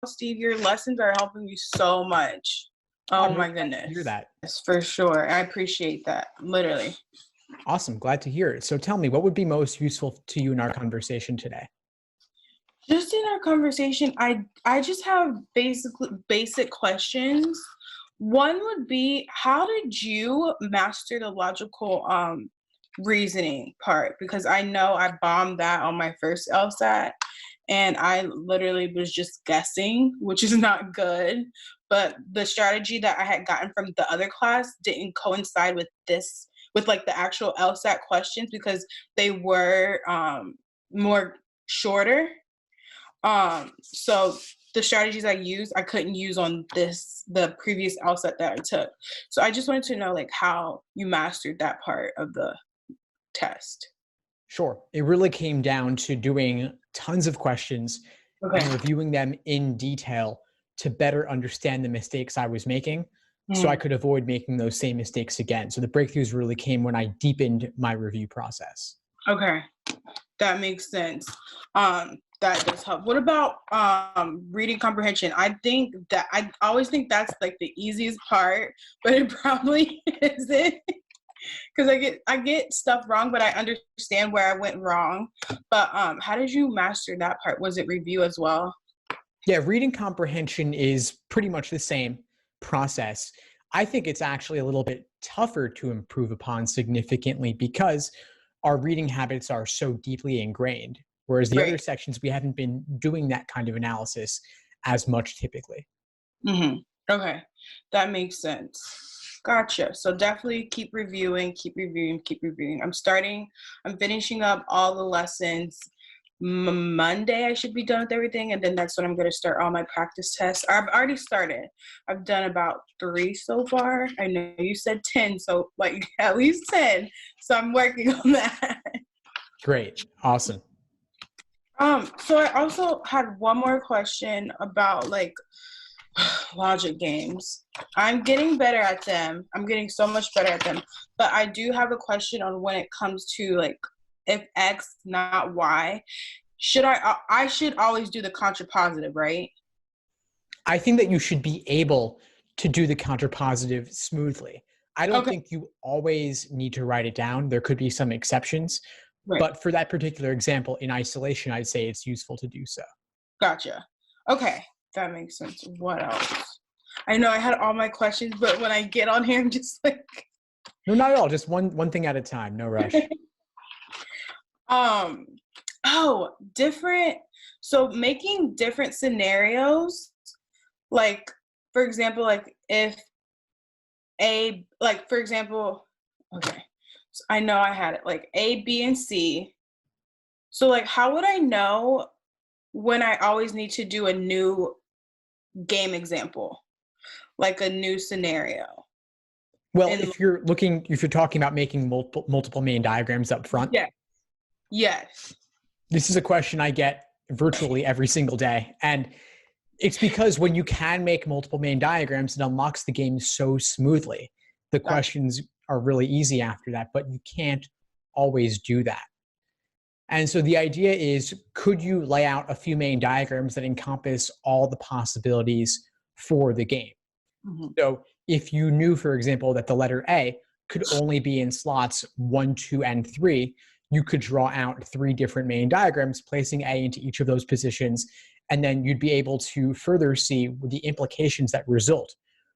Steve. Your lessons are helping me so much. Oh I'm my really glad to goodness. hear that. Yes, for sure. I appreciate that. Literally. Awesome. Glad to hear it. So tell me, what would be most useful to you in our conversation today? Just in our conversation, I just have basic questions. One would be, how did you master the logical reasoning part? Because I know I bombed that on my first LSAT, and I literally was just guessing, which is not good. But the strategy that I had gotten from the other class didn't coincide with this, with like the actual LSAT questions, because they were more shorter. So the strategies I used, I couldn't use on the previous LSAT that I took. So I just wanted to know like how you mastered that part of the test. Sure. It really came down to doing tons of questions and Okay. reviewing them in detail to better understand the mistakes I was making so I Mm, could avoid making those same mistakes again. So the breakthroughs really came when I deepened my review process. okay. That makes sense. That does help. What about reading comprehension? I always think that's like the easiest part, but it probably isn't. Because I get stuff wrong, but I understand where I went wrong. But how did you master that part? Was it review as well? Yeah, reading comprehension is pretty much the same process. I think it's actually a little bit tougher to improve upon significantly because our reading habits are so deeply ingrained, whereas the other Right. sections, we haven't been doing that kind of analysis as much typically. Mm-hmm. Okay, that makes sense. Gotcha. So definitely keep reviewing, keep reviewing, keep reviewing. I'm finishing up all the lessons. Monday, I should be done with everything, and then that's when I'm going to start all my practice tests. I've already started. I've done about 3 so far. I know you said 10, so like at least 10. So I'm working on that. Great. Awesome. So I also had one more question about like logic games. I'm getting better at them. I'm getting so much better at them. But I do have a question on when it comes to like if X not Y, I should always do the contrapositive, right? I think that you should be able to do the contrapositive smoothly. I don't Okay, think you always need to write it down. There could be some exceptions, right. but for that particular example, in isolation, I'd say it's useful to do so. Gotcha. Okay, that makes sense. What else? I know I had all my questions, but when I get on here, I'm just like No, not at all. Just one thing at a time. No rush. um different, so making different scenarios, like for example, like if like for example, okay, so I know I had it like A, B, and C. So like how would I know when I always need to do a new game example, like a new scenario? Well, And if you're talking about making multiple main diagrams up front, yeah, yes. this is a question I get virtually every single day. And it's because when you can make multiple main diagrams, it unlocks the game so smoothly. The Gotcha. questions are really easy after that, but you can't always do that. And so the idea is, could you lay out a few main diagrams that encompass all the possibilities for the game? Mhm. So if you knew, for example, that the letter A could only be in slots 1, 2, and 3, you could draw out 3 different main diagrams, placing A into each of those positions, and then you'd be able to further see the implications that result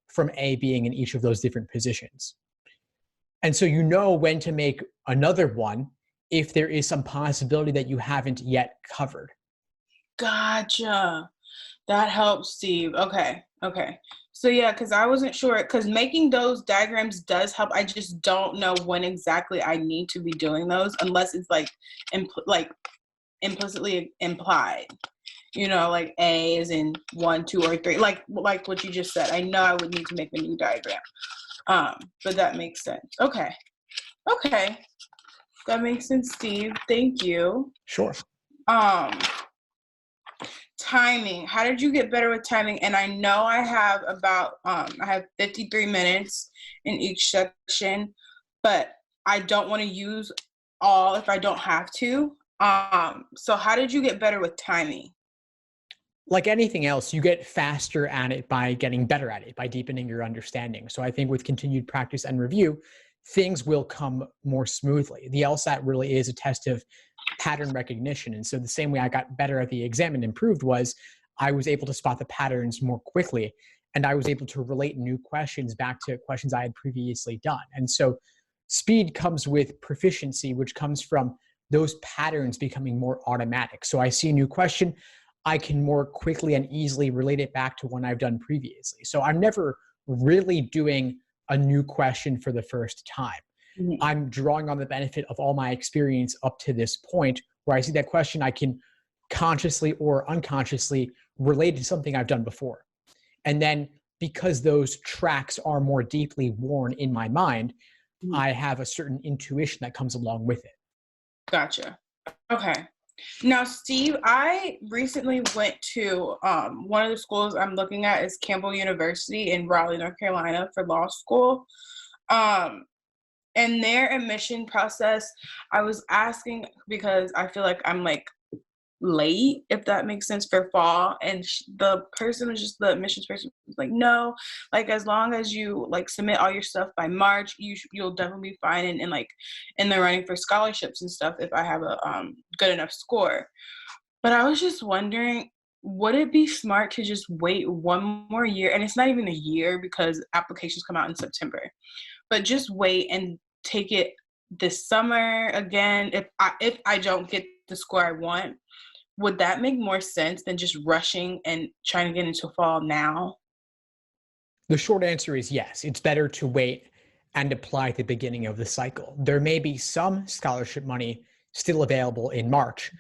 from A being in each of those different positions. And so you know when to make another one if there is some possibility that you haven't yet covered. Gotcha. That helps, Steve. Okay. Okay. So yeah, because I wasn't sure, because making those diagrams does help. I just don't know when exactly I need to be doing those unless it's like like implicitly implied. Like A is in 1, 2, or 3. Like what you just said. I know I would need to make a new diagram. But that makes sense. Okay. Okay. That makes sense, Steve. Thank you. Sure. Um, Timing. How did you get better with timing? And I know I have 53 minutes in each section, but I don't want to use all if I don't have to. So how did you get better with timing? like anything else, you get faster at it by getting better at it, by deepening your understanding. So I think with continued practice and review, things will come more smoothly. The LSAT really is a test of pattern recognition. And so the same way I got better at the exam and improved was I was able to spot the patterns more quickly. And I was able to relate new questions back to questions I had previously done. And so speed comes with proficiency, which comes from those patterns becoming more automatic. So I see a new question, I can more quickly and easily relate it back to one I've done previously. So I'm never really doing a new question for the first time. Mhm. I'm drawing on the benefit of all my experience up to this point where I see that question, I can consciously or unconsciously relate to something I've done before. And then because those tracks are more deeply worn in my mind, Mhm. I have a certain intuition that comes along with it. Gotcha. Okay. Now, Steve, I recently went to one of the schools I'm looking at is Campbell University in Raleigh, North Carolina for law school. Um, and their admission process, I was asking because I feel like I'm like late, if that makes sense, for fall. And the person was just the admissions person was like, no, like as long as you like submit all your stuff by March, you'll definitely be fine and like in the running for scholarships and stuff if I have a good enough score. But I was just wondering, would it be smart to just wait one more year? And it's not even a year because applications come out in September, but just wait and take it this summer again. If I don't get the score I want, would that make more sense than just rushing and trying to get into fall now? The short answer is yes. It's better to wait and apply at the beginning of the cycle. There may be some scholarship money still available in March,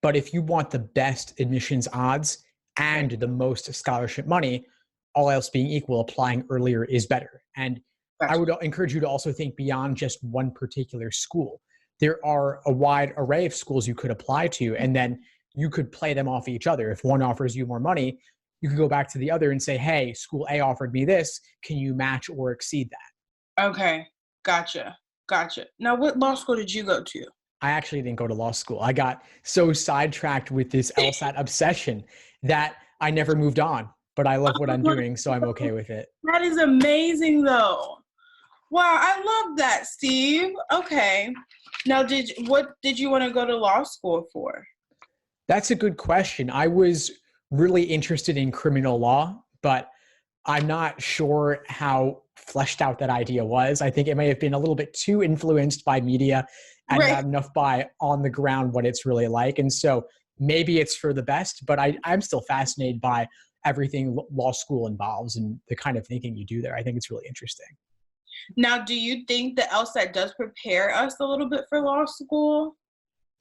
but if you want the best admissions odds and Right. the most scholarship money, all else being equal, applying earlier is better. And I Gotcha. would encourage you to also think beyond just one particular school. There are a wide array of schools you could apply to, and then you could play them off each other. If one offers you more money, you could go back to the other and say, hey, school A offered me this. Can you match or exceed that? Okay. Gotcha. Gotcha. Now, what law school did you go to? I actually didn't go to law school. I got so sidetracked with this LSAT obsession that I never moved on. But I love what I'm doing, so I'm okay with it. That is amazing, though. Wow, I love that, Steve. Okay. Now, what did you want to go to law school for? That's a good question. I was really interested in criminal law, but I'm not sure how fleshed out that idea was. I think it may have been a little bit too influenced by media and Right. not enough by on the ground what it's really like. And so maybe it's for the best, but I'm still fascinated by everything law school involves and the kind of thinking you do there. I think it's really interesting. Now, do you think the LSAT does prepare us a little bit for law school?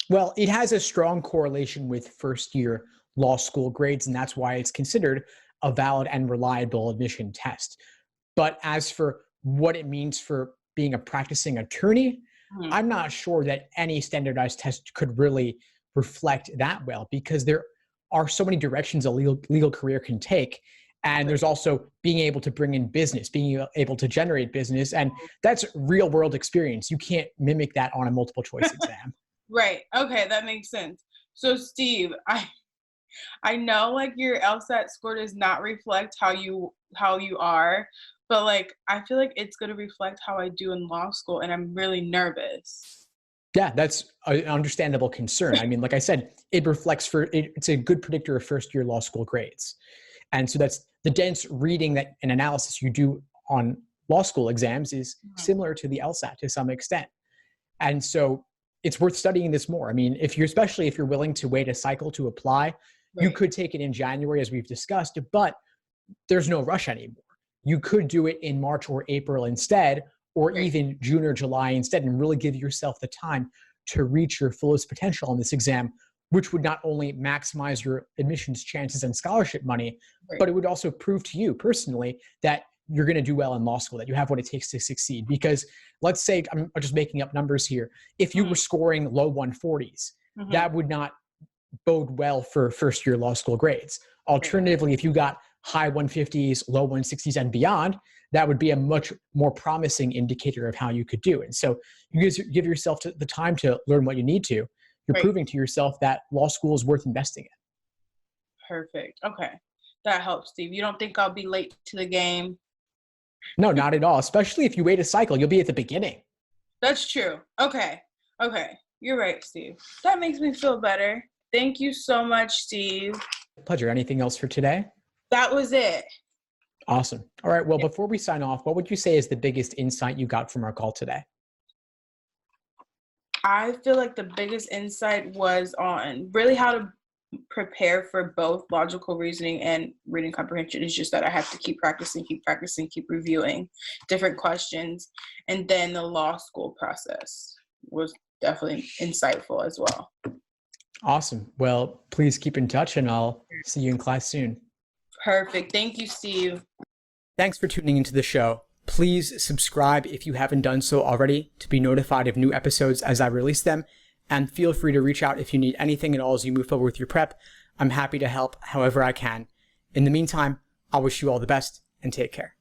Well, it has a strong correlation with first year law school grades, and that's why it's considered a valid and reliable admission test. But as for what it means for being a practicing attorney, Mhm. I'm not sure that any standardized test could really reflect that well because there are so many directions a legal career can take. And Right. there's also being able to bring in business, being able to generate business. And that's real world experience. You can't mimic that on a multiple choice exam. Right. Okay, that makes sense. So, Steve, I know like your LSAT score does not reflect how you are, but like I feel like it's gonna reflect how I do in law school, and I'm really nervous. Yeah, that's an understandable concern. I mean, like I said, it reflects it's a good predictor of first year law school grades. And so that's the dense reading that and analysis you do on law school exams is Mhm. similar to the LSAT to some extent. And so it's worth studying this more. I mean, especially if you're willing to wait a cycle to apply, you Right. could take it in January as we've discussed, but there's no rush anymore. You could do it in March or April instead, or Right. even June or July instead, and really give yourself the time to reach your fullest potential on this exam, which would not only maximize your admissions chances and scholarship money, Right. but it would also prove to you personally that you're going to do well in law school, that you have what it takes to succeed. Because let's say, I'm just making up numbers here, if you were Mhm. scoring low 140s, Mhm. that would not bode well for first year law school grades. Right. Alternatively, if you got high 150s, low 160s, and beyond, that would be a much more promising indicator of how you could do. And so you give yourself the time to learn what you need to. You're Right. proving to yourself that law school is worth investing in. Perfect. Okay. That helps, Steve. You don't think I'll be late to the game? No, not at all. Especially if you wait a cycle, you'll be at the beginning. That's true. Okay. Okay. You're right, Steve. That makes me feel better. Thank you so much, Steve. Pleasure. Anything else for today? That was it. Awesome. All right. Well, before we sign off, what would you say is the biggest insight you got from our call today? I feel like the biggest insight was on really how to prepare for both logical reasoning and reading comprehension. It's just that I have to keep practicing, keep reviewing different questions. And then the law school process was definitely insightful as well. Awesome. Well, please keep in touch and I'll see you in class soon. Perfect. Thank you, Steve. Thanks for tuning into the show. Please subscribe if you haven't done so already to be notified of new episodes as I release them. And feel free to reach out if you need anything at all as you move forward with your prep. I'm happy to help however I can. In the meantime, I wish you all the best and take care.